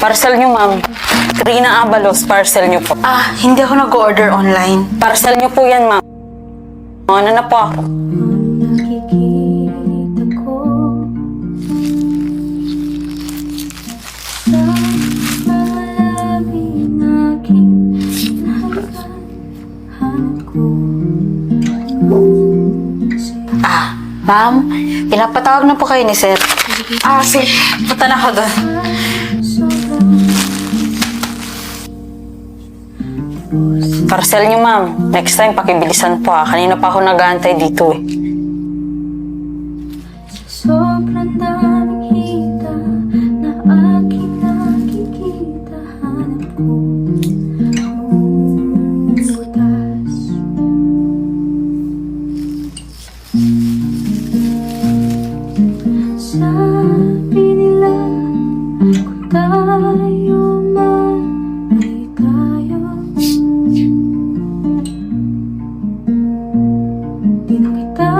Parcel nyo, ma'am. Trina Abalos, parcel nyo po. Hindi ako nag-order online. Parcel nyo po yan, ma'am. Ano na po ako? Nakikita ko sa mga labing aking hanap ko. Ma'am, pinapatawag na po kayo ni sir. Sige. Punta na ako doon. Parcel nyo, ma'am. Next time, pakibilisan po, Kanina pa ako nag-aantay dito, Sobrang daming hita na aking nakikita, hanap ko ang butas. Sabi nila kung tayo man ay tayo, di na kita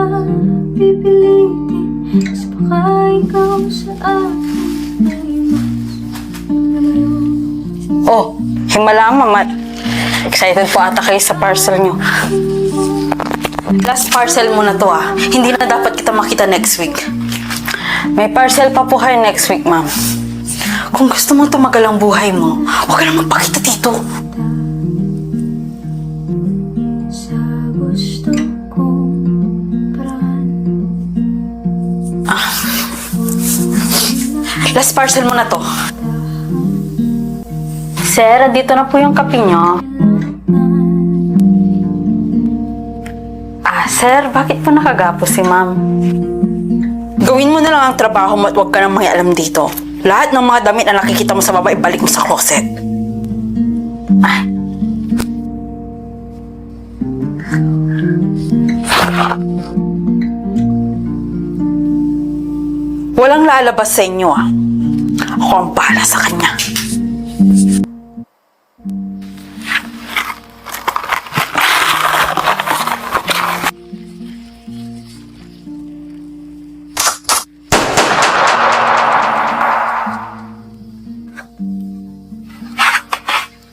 pipilitin, mas baka ikaw sa akin ay mas lumayo. Himala, ma'am. Excited po ata kayo sa parcel nyo. Last parcel mo na to Hindi na dapat kita makita next week. May parcel pa po kayo next week, ma'am. Kung gusto mong tumagal ang buhay mo, huwag ka na magpakita dito. Sa gusto kong paraan. Last parcel mo na to. Sir, dito na po yung kape nyo. Sir, bakit po nakagapo si ma'am? Gawin mo na lang ang trabaho mo at huwag ka nang mangialam dito. Lahat ng mga damit na nakikita mo sa baba, ibalik mo sa closet. Walang lalabas sa inyo Ako ang bahala sa kanya.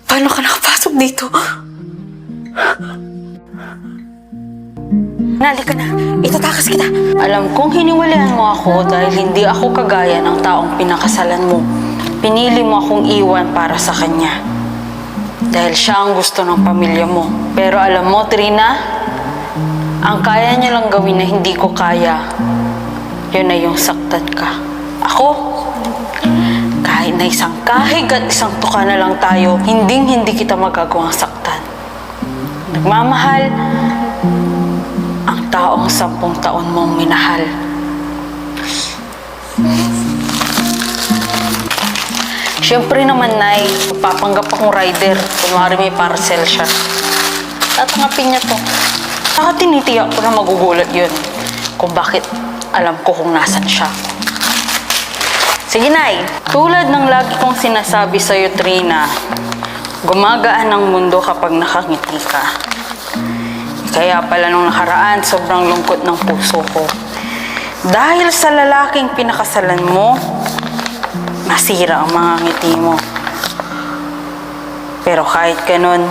Paano ka nakapasok dito? Nali ka na. Itatakas kita. Alam kong hiniwalayan mo ako dahil hindi ako kagaya ng taong pinakasalan mo. Pinili mo akong iwan para sa kanya. Dahil siya ang gusto ng pamilya mo. Pero alam mo, Trina, ang kaya niya lang gawin na hindi ko kaya, yun na yung saktan ka. Ako, kahit na isang kahig at isang tuka na lang tayo, hindi kita magagawang saktan. Nagmamahal ang taong 10 taon mong minahal. Siyempre naman, Nay, magpapanggap akong rider. Kunwari may parcel siya. Tatangapin niya to. Saka tinitiyak ko na magugulat yun kung bakit alam ko kung nasan siya. Sige, Nay. Tulad ng lagi kong sinasabi sa'yo, Trina, gumagaan ang mundo kapag nakangiti ka. Kaya pala nung nakaraan, sobrang lungkot ng puso ko. Dahil sa lalaking pinakasalan mo, masira ang mga ngiti mo. Pero kahit ganun,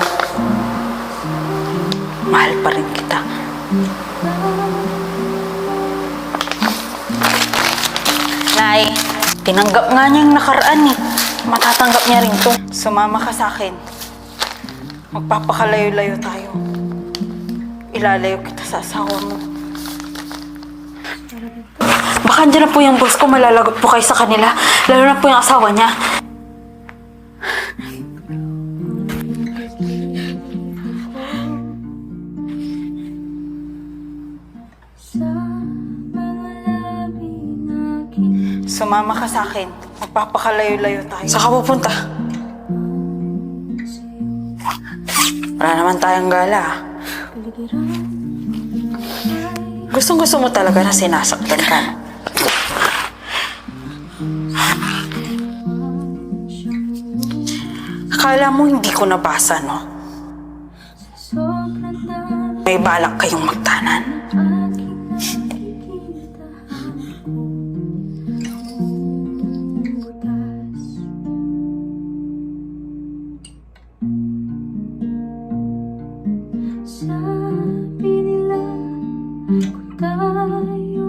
mahal pa rin kita. Nay, tinanggap nga niya yung nakaraan Matatanggap niya rin to. Sumama ka sa akin. Magpapakalayo-layo tayo. Ilalayo kita sa asawa mo. Baka andyan na po yung boss ko, malalagot po kayo sa kanila. Lalo na po yung asawa niya. Sumama ka sa akin. Magpapakalayo-layo tayo. Saan ka pupunta? Wala naman tayong gala. Gustong-gusto mo talaga na sinasaktan ka. Akala mo hindi ko nabasa, no? May balak kayong magtanan. Sabi nila kung tayo